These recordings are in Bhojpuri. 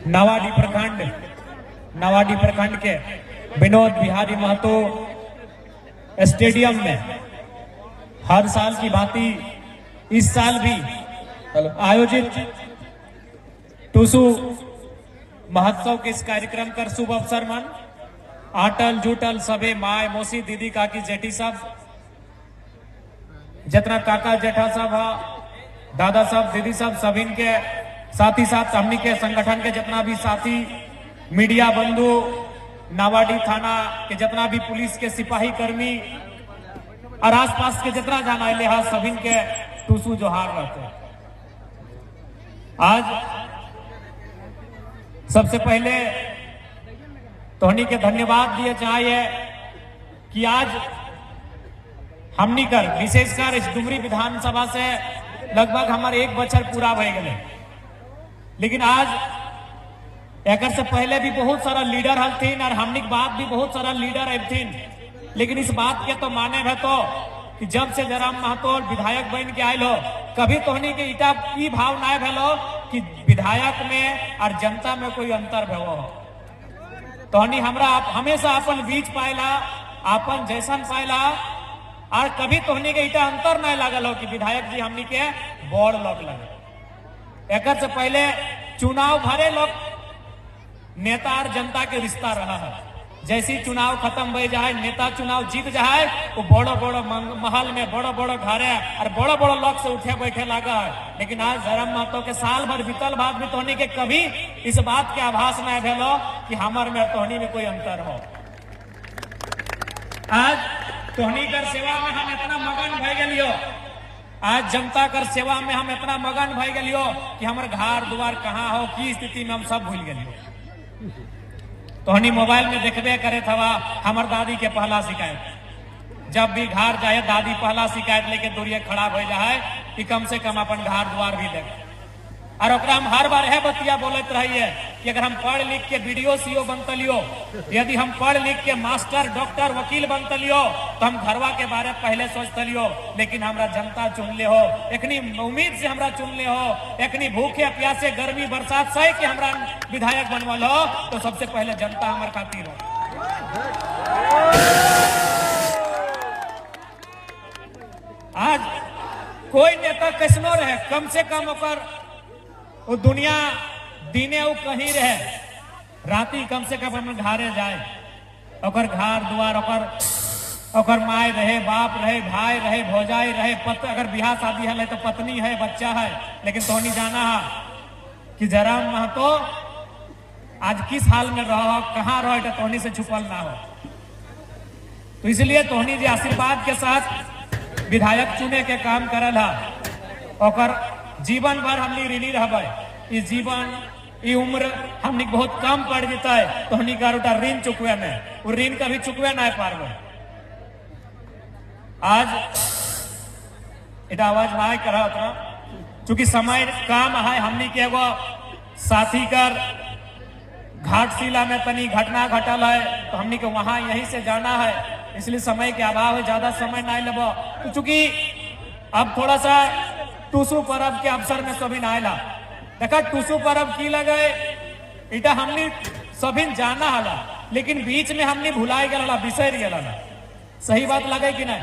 नवाडी प्रखंड के विनोद बिहारी महतो स्टेडियम में हर साल की भांति इस साल भी आयोजित टूसू महोत्सव के इस कार्यक्रम कर शुभ अवसर मन आटल जुटल सबे माय मौसी दीदी काकी जेठी सब जितना काका जेठा सब दादा सब दीदी सब सभी के साथ ही साथ हमनी के संगठन के जितना भी साथी मीडिया बंधु नावाडी थाना के जितना भी पुलिस के सिपाही कर्मी और आसपास के जितना जाना लिहाज सभी के टूसू जोहार रहते हैं। आज सबसे पहले तोहनी के धन्यवाद दिए चाहिए कि आज हमनी कर विशेषकर इस डुमरी विधानसभा से लगभग हमारे 1 बछर पूरा भय गए, लेकिन आज एक से पहले भी बहुत सारा लीडर हलथिन और हमनी के बाद भी बहुत सारा लीडर अबथिन, लेकिन इस बात के तो माने है तो कि जब से जराम महतो विधायक बन के आयल हो कभी तोहनी के इटा ई भाव ना भेलो कि विधायक में और जनता में कोई अंतर भेलो हो। तोहनी हमरा हमेशा अपन बीच पायला अपन जैसन पायला और कभी तोहनी के इटा अंतर ना लागल हो कि विधायक जी हमनी के बड़ लोग लगे। एक से पहले चुनाव भरे लोग नेता और जनता के रिश्ता रहा है। जैसी चुनाव खत्म हो जाए नेता चुनाव जीत जाए वो बड़ो बड़ो महल में बड़ो बड़ो घरे और बड़ो बड़ो लोग से उठे बैठे लगा है, लेकिन आज धर्म महतो के साल भर बीतल बाद भी तोहनी के कभी इस बात के आभास न भेलो कि हमार में तोहनी में कोई अंतर हो। आज तोहनी कर सेवा में हम इतना मगन भय गलियो, आज जनता कर सेवा में हम इतना मगन भय गलियो कि हमारे घर द्वार कहाँ हो की स्थिति में हम सब भूल गलियो। तोहनी मोबाइल में देखबे करे थवा हमार दादी के पहला शिकायत, जब भी घर जाए दादी पहला शिकायत लेके दूरिये खड़ा हो जाए कि कम से कम अपन घर द्वार भी देख। और हम हर बार है बतिया बोलत रहिए कि अगर हम पढ़ लिख के बीडीओ सीओ बनतलियो, यदि हम पढ़ लिख के मास्टर डॉक्टर वकील बनतलियो तो हम घरवा के बारे पहले सोचतलियो, लेकिन हमरा जनता चुनले हो, एकनी उम्मीद से हमरा चुनले हो, एकनी भूखे प्यासे गर्मी बरसात सह के हमरा विधायक बनवल हो, तो सबसे पहले जनता हमार खातिर हो। आज कोई नेता कैसनो रहे कम से कम ओकर वो दुनिया दिने वो कहीं रहे राती कम से कम अपन घरे जाए, ओकर घर द्वार ओकर माय रहे बाप रहे भाई रहे भौजाई रहे अगर बिहार शादी है तो पत्नी है बच्चा है, लेकिन तोहनी जाना है कि जराम महतो आज किस हाल में रहो कहाँ रहो तो तोहनी से छुपल ना हो। तो इसलिए तोहनी जी आशीर्वाद के साथ विधायक चुने के काम करल है, ओकर जीवन भर हमनी ऋणी रहबे। इस जीवन ये उम्र हमनी बहुत कम पड़ जाता है तो हमनी का ऋण चुकवे में वो ऋण कभी चुकवे ना पारबे। आज इटा आवाज ना करा उतना चूंकि समय काम है, हमनी के एगो साथी कर घाटशिला में तनी घटना घटल है तो हमनी के वहां यहीं से जाना है, इसलिए समय के अभाव है, ज्यादा समय ना लेबो। तो चूंकि अब थोड़ा सा टूसू पर्व के अवसर में सभी नायला देखा टूसू पर्व की लगे इटा हमनी सभी जाना हला, लेकिन बीच में हमनी भुलाए गला बिसर गला। सही बात लगे कि नहीं?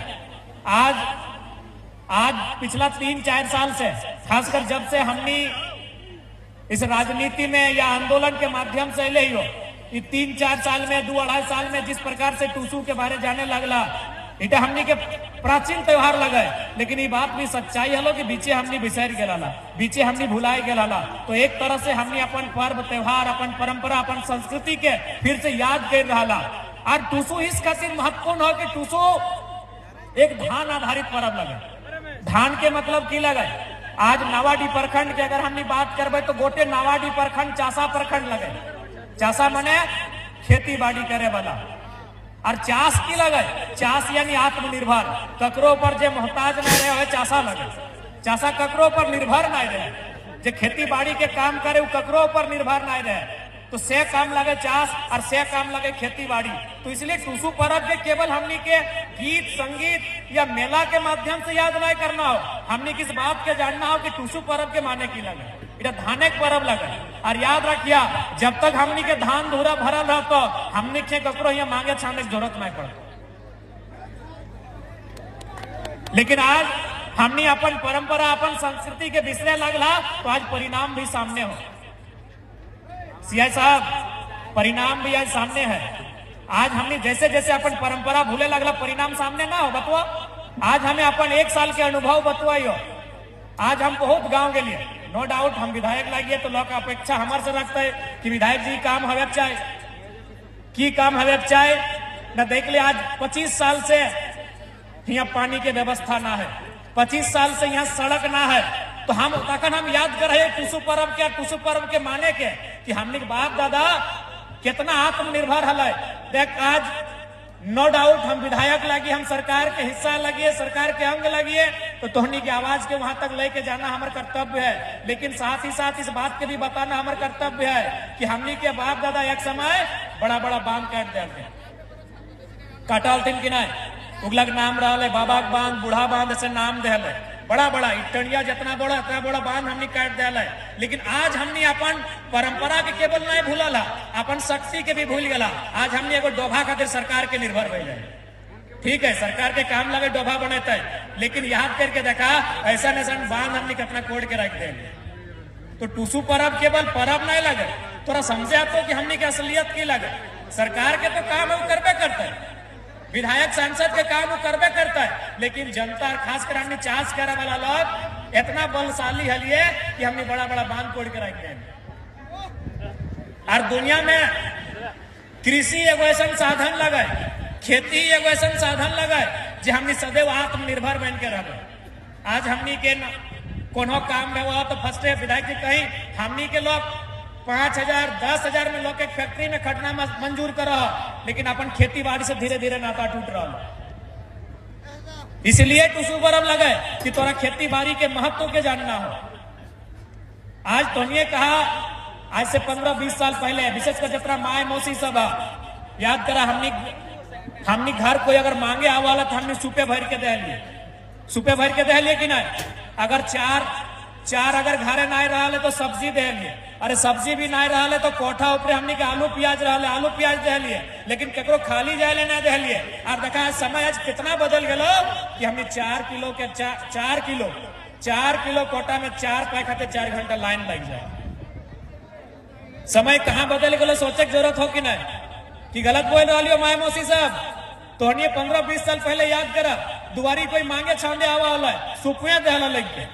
आज पिछला 3-4 साल से खासकर जब से हमनी इस राजनीति में या आंदोलन के माध्यम से ले हो 3-4 साल में 2-2.5 साल में जिस प्रकार से टूसू के बारे जाने लगला इटा हमनी के प्राचीन त्योहार लगे, लेकिन ये बात भी सच्चाई हलो कि बीचे हमनी बिसर गला बीचे हमनी भुलाए गला। तो एक तरह से हमनी अपन पर्व त्योहार अपन परंपरा अपन संस्कृति के फिर से याद कर रहा। और टूसू इस खातिर महत्वपूर्ण हो कि टूसू एक धान आधारित पर्व लगे। धान के मतलब की लगे आज नावाडी प्रखंड के अगर हमनी बात करबे तो गोटे नावाडी प्रखंड चासा प्रखंड लगे। चासा मने खेती बाड़ी करे वाला और चास की लगे चास यानी आत्मनिर्भर ककरो पर जे मोहताज ना रहे चासा लगे। चासा ककरो पर निर्भर ना रहे, जे खेती बाड़ी के काम करे वो ककरो पर निर्भर ना रहे, तो से काम लगे चास और से काम लगे खेती बाड़ी। तो इसलिए टूसू पर्व के केवल हमनी के गीत संगीत या मेला के माध्यम से याद नहीं करना हो, हमनी किस बात के जानना हो कि टूसू पर्व के माने की लगे। इटा धाने के परब लगे। और याद रखिया, जब तक हमनी के धान धूरा भरल रह तो हमनी के ककरो यहाँ मांगे छाने की जरूरत नहीं पड़ती। लेकिन आज हमनी अपन परंपरा अपन संस्कृति के बिसरे लगला तो आज परिणाम भी सामने हो। सीआई साहब, परिणाम भी आज सामने है। आज हमने जैसे जैसे अपन परंपरा भूले लगला परिणाम सामने ना हो बतुआ। आज हमें अपन 1 साल के अनुभव बतुआइयो। आज हम बहुत गांव के लिए नो डाउट हम विधायक लगिए तो लोग अपेक्षा हमारे से रखते है कि विधायक जी काम हवे चाहे की काम हवे चाहे न देख ले। आज 25 साल से यहाँ पानी की व्यवस्था ना है, 25 साल से यहाँ सड़क ना है। तो हम तखन हम याद कर रहे टुसु पर्व के माने के कि हमने बाप दादा कितना आत्मनिर्भर है। देख आज नो डाउट हम विधायक लगी, हम सरकार के हिस्सा लगिए, सरकार के अंग लगिए तो तोहनी की आवाज के वहां तक लेके जाना हमारा कर्तव्य है। लेकिन साथ ही साथ इस बात के भी बताना हमारा कर्तव्य है कि हमनी के बाप दादा एक समय बड़ा बड़ा बांध काट दे काटल थी कि नहीं। उगलक नाम रहा बाबा के बांध, बूढ़ा बांध से नाम दे बड़ा बड़ा इटनिया जितना बड़ा इतना बड़ा बांध हमने काट दिया। लेकिन आज हमने अपन परंपरा के केवल नहीं भूलल, अपन शक्ति के भी भूल गला। आज हमने एगो डोभा खातिर सरकार के निर्भर हो जाए। ठीक है, सरकार के काम लगे डोभा बनता है, लेकिन याद करके देखा ऐसा ऐसा बांध हमने कितना कोड़ के रख दे। तो टुसु परब केवल परब नहीं लगे, थोड़ा समझे आपको कि हमने की असलियत की लगे। सरकार के तो काम वो करबे करता है, विधायक सांसद के काम वो करबे करता है, लेकिन जनता खासकर हमने चार्ज करे वाला लोग इतना बलशाली हलिए कि हमने बड़ा बड़ा बांध तोड़ के रख दिए। और दुनिया में कृषि एगो ऐसा साधन लगे, खेती एगो ऐसा साधन लगे जो हमने सदैव आत्मनिर्भर बन के रहे। आज हमनी के कोनो काम में हुआ तो फर्स्ट विधायक जी कहीं हमनी के लोग 5,000 10,000 में लोग के फैक्ट्री में खटना मंजूर कर, लेकिन अपन खेती बाड़ी से धीरे धीरे नाता टूट रहा। इसलिए टुसु पर्व लगे कि तोरा खेती बाड़ी के महत्व के जानना हो। आज तोनिए कहा आज से 15-20 साल पहले विशेषकर जितना माए मौसी सब याद करा हमनी घर कोई अगर मांगे आवाला तो हमने सुपे भर के दे लिए, सुपे भर के दे लिए कि नहीं। अगर चार अगर घरे नहीं रहा तो सब्जी दे लिए, अरे सब्जी भी नहीं रहा तो कोठा ऊपर हमने के आलू प्याज रहा आलू प्याज दे लिए, लेकिन केकरो खाली जाए नहीं दे लिए। और देखा समय आज कितना बदल गया कि हमने 4 किलो के 4 किलो कोटा में 4 पैक खाते 4 घंटा लाइन लग जाए। समय कहाँ बदल गया सोचे की जरूरत हो कि नहीं कि गलत बोल रही हो माए मौसी साहब। तो 15-20 साल पहले याद करा दुआरी कोई मांगे छांदे आवा वाला सुपे दहला लग के।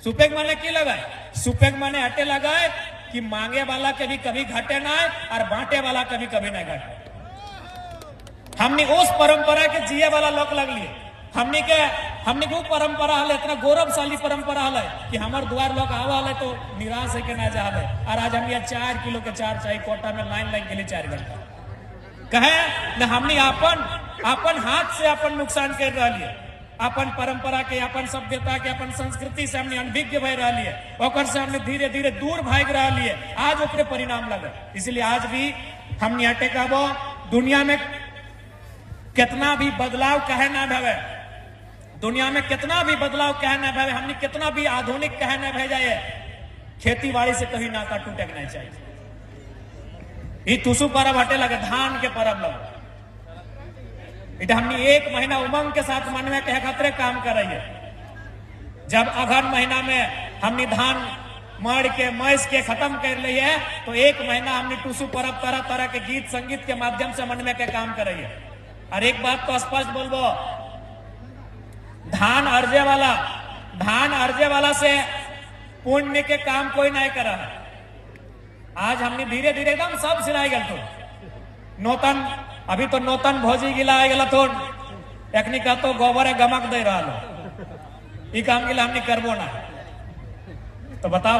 सुपेक माने की लगाए, सुपेक माने हटे लगाए कि मांगे वाला के भी कभी घटे ना और बांटे वाला कभी कभी नहीं घटे। हमने उस परंपरा के जिये वाला लोग लग लिए। हमने के वो परंपरा है इतना गौरवशाली परंपरा है कि हमारे द्वार लोग आवा है तो निराश है के ना जा है। और आज हम 4 किलो के 4 चाय कोटा में लाइन लग गई 4 घंटा कहे न। हमने अपन हाथ से अपन नुकसान कर रहा है, अपन परंपरा के, अपन सभ्यता के, अपन संस्कृति से हमने अनभिज्ञ भय रहा है, और से हमने धीरे धीरे दूर भाग रहा है। आज ओकरे परिणाम लगे। इसलिए आज भी हमने हटे का वो दुनिया में कितना भी बदलाव कहे ना भवे, दुनिया में कितना भी बदलाव कहे ना भवे, हमने कितना भी आधुनिक कहे ना भे जाए, खेती बाड़ी से कहीं नाता टूटे नहीं चाहिए। ये टुसु पर्व हटे लगे, धान के पर्व लगे, इधर हमने 1 महीना उमंग के साथ मनवे के खतरे काम कर रही है। जब अगहन महीना में हमने धान मर के मैस के खत्म कर ली है तो 1 महीना हमने टुसु पर्व तरह तरह के गीत संगीत के माध्यम से मनवे के काम कर रही है। और एक बात तो स्पष्ट बोलबो, धान अर्जे वाला से पुण्य के काम कोई नहीं करा है। आज हमने धीरे धीरे एकदम सब सिलाई गल तो नौतन अभी तो नौतन भोजी गिला गला तो एकनी का तो गोबर गमक दे रहा लो काम गिला हमने करबो ना। तो बताओ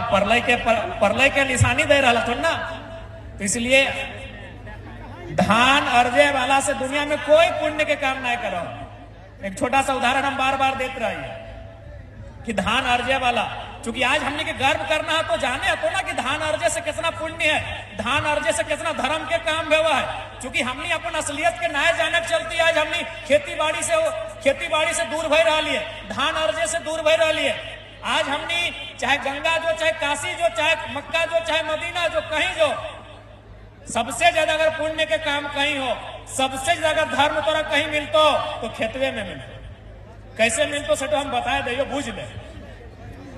परलय के निशानी दे रहा थोड़ा ना। तो इसलिए धान अर्जे वाला से दुनिया में कोई पुण्य के काम नहीं करो। एक छोटा सा उदाहरण हम बार बार देते रहिए कि धान अर्जे वाला, क्योंकि आज हमने के गर्व करना है तो जाने तो ना कि धान अर्जे से कितना पुण्य है, धान अर्जे से कितना धर्म के काम हुआ है। क्योंकि हमने अपन असलियत के नए जाने चलती आज हमने खेती बाड़ी से दूर भय रहा है, धान अर्जे से दूर भय रहा है। आज हमने चाहे गंगा जो, चाहे काशी जो, चाहे मक्का जो, चाहे मदीना जो, कहीं जो, सबसे ज्यादा अगर पुण्य के काम कहीं हो, सबसे ज्यादा धर्म तोरा कहीं मिलतो तो खेतवे में मिलतो। कैसे मिलतो सेटो हम बताए दे, बूझ ले।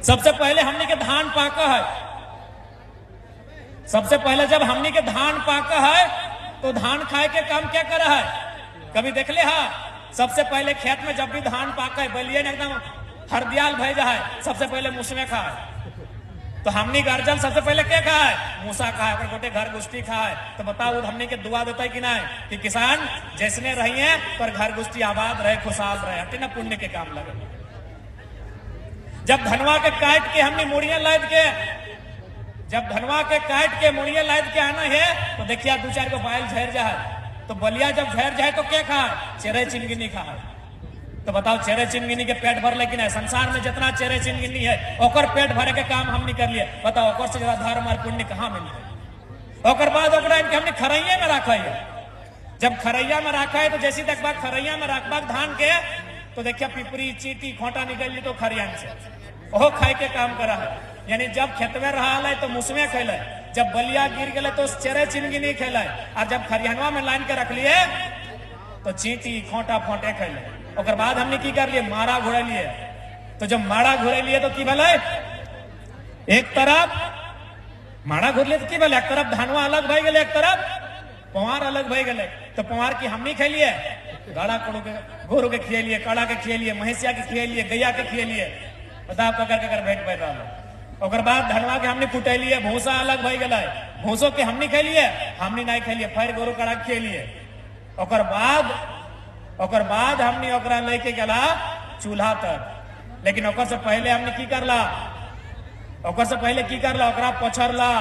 सबसे पहले हमने के धान पाका है, सबसे पहले जब हमने के धान पाका है तो धान खाए के काम क्या करा है, कभी देख ले? हाँ, सबसे पहले खेत में जब भी धान पाका है, बलिए एकदम हरदियाल भेजा है, सबसे पहले मुसमे खा है। तो हमने गर्जल सबसे पहले क्या कहा है? मूसा कहा है, गोटे घर गुस्ती खा है। तो बताओ हमने के दुआ देता है कि नहीं कि किसान जैसने रहिए पर घर गुस्ती आबाद रहे, खुशहाल रहे, हटे ना पुण्य के काम लगे। जब धनवा के काट के हमने मुड़िया लाद के, जब धनवा के काट के मुड़िया लाद के आना है तो देखिए 2-4 को बाइल झेर जाए। तो बलिया जब झेर जाए तो क्या खाए? चेरे चिनगिनी खाए। तो बताओ चेरे चिनगिनी के पेट भर लेकिन है? संसार में जितना चेरे चिनगिनी है ओकर पेट भरे के काम हमने कर लिए। बताओ ओकर से ज्यादा धर्म और पुण्य कहाँ मिलते? ओकर बाद ओकरा हमने खरैया में रखा है। जब खरैया में रखा है तो जैसी तक बात खरैया में रखबा धान के तो देखिए पिपरी चीटी खोटा निकल तो खरियान से ओहो खाए के काम करा है। यानी जब खेत में रहा है तो मुसमे खेला, जब बलिया गिर गए तो चेरे चिनगिनी खेला, और जब खरियानवा में लाइन के रख लिए तो चीटी खोटा फोटे खेले। और बाद हमने की कर लिए? मारा घोड़े लिए। तो जब मारा घोड़े लिए तो की भले एक तरफ मारा घोड़ लिए तो की भले एक तरफ धानवा अलग भई गए, एक तरफ पवार अलग भई गए। तो पवार की हमने खेलिए, गाड़ा गोरू के खिए, काड़ा के खिए, महिषिया के खिए, गैया के खिए। बताओ ककर भेंट पै रहा। और बाद धनवा के हमने कुटेलिए, भूसा अलग भई गए, भूसो के हमने खेलिए, हमने नहीं खेलिए, फिर गोरू काड़ा खेलिए। ओकर बाद हमने ओकरा लेके गला चूल्हा तक। लेकिन ओकर से पहले हमने की करला? ओकर से पहले की करला? ओकरा पछरला।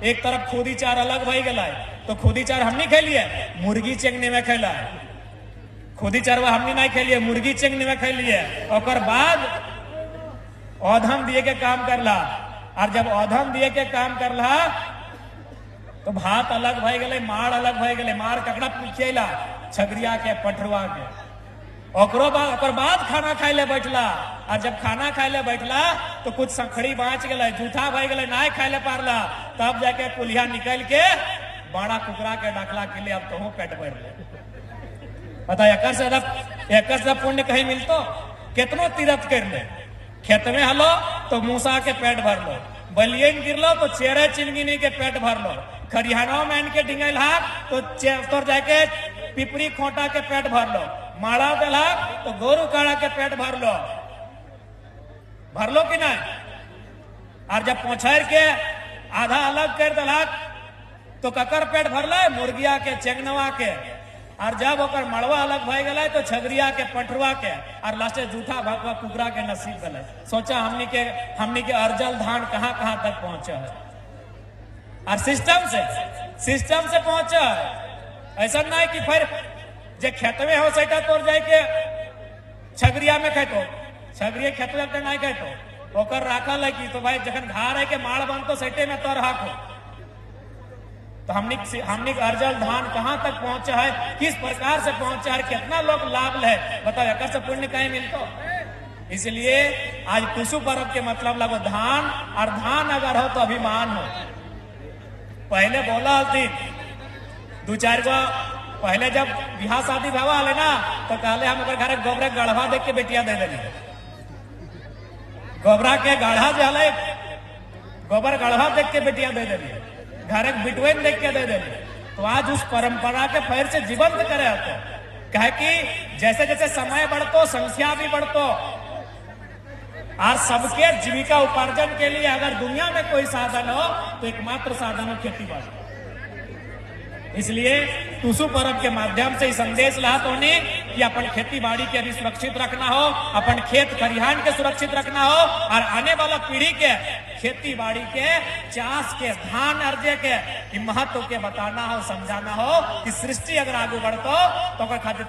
एक तरफ खुदी चार अलग भई गए तो खुदी चार हमने खेलिए, मुर्गी चेंगनी में खेला। खुदी चारवा हमने नहीं खेलिए, मुर्गी चेंगनी में खेलिए। ओकर बाद औधम दिए के काम करला, और जब औधम दिए के काम करला तो भात अलग भई गए, माड़ अलग भई गए। माड़ ककड़ा खियला? छगरिया के, पठरुआ के। ओकर बाद खाना खाए ले बैठला, और जब खाना खाए ले बैठला तो कुछ संखड़ी बाँच गए, जूठा भई गए, ना खाए ले पारला। तब जाके कुल्हिया निकल के बड़ा कुकरा के डाकला के लिए अब तो पेट भर ले। पता एक से पुण्य कहीं मिलतो? कितनो तीर्थ कर ले, खेत में हलो तो मूसा के पेट भर लो, बलियन गिरलो तो चेरे चिनगिनी के पेट भर लो, खरियाना में इनके डिंगल हाथ तो तोर जाके पिपरी खोटा के पेट भर लो, माड़ा दिला तो गोरू काड़ा के पेट भर लो कि नहीं? और जब पहुंचर के आधा अलग कर दिला तो ककर पेट भर ले? मुर्गिया के, चेंगनवा के। और जब ओकर मड़वा अलग भई गए तो छगरिया के, पठरुआ के, और लास्टे जूठा भगवा कुकरा के नसीब गए। सोचा हमनी के अर्जल धान कहाँ कहाँ तक पहुंचा है, और सिस्टम से पहुंचा है। ऐसा नहीं कि फिर जे खेत में हो सैटा तोड़ जाए के छगरिया में खेतो, छगरिया खेत में नहीं खेतो, ओकर राखल है कि तो भाई जखन घर है के माड़ बनतो सैटे में तो राखो। तो हमने अर्जल धान कहाँ तक पहुंचा है, किस प्रकार से पहुंचा है, कितना लोग लाभ ले, बताओ एक से पुण्य कहीं मिलतो? इसलिए आज टुसु पर्व के मतलब लगो धान, और धान अगर हो तो अभिमान हो। पहले बोला थी 2-4 गो, पहले जब बिहार शादी भवा ले ना तो कहले हम घर गोबरा गढ़वा देख के बेटिया दे देली। गोबरा के गढ़ा जो गोबर गढ़वा देख के बेटिया दे देली, घर बिटवेन देख के दे देली। तो आज उस परंपरा के फिर से जीवंत करे तो कहे कि जैसे जैसे समय बढ़तो संख्या भी बढ़तो, और सबके जीविका उपार्जन के लिए अगर दुनिया में कोई साधन हो तो एकमात्र साधन हो खेती बाड़ी। इसलिए टुसु पर्व के माध्यम से संदेश लात होने कि अपन खेती बाड़ी के भी सुरक्षित रखना हो, अपन खेत खरिहान के सुरक्षित रखना हो, और आने वाला पीढ़ी के खेती बाड़ी के, चाष के, धान अर्जे के महत्व के बताना हो, समझाना हो कि सृष्टि अगर आगे बढ़तो तो खातिर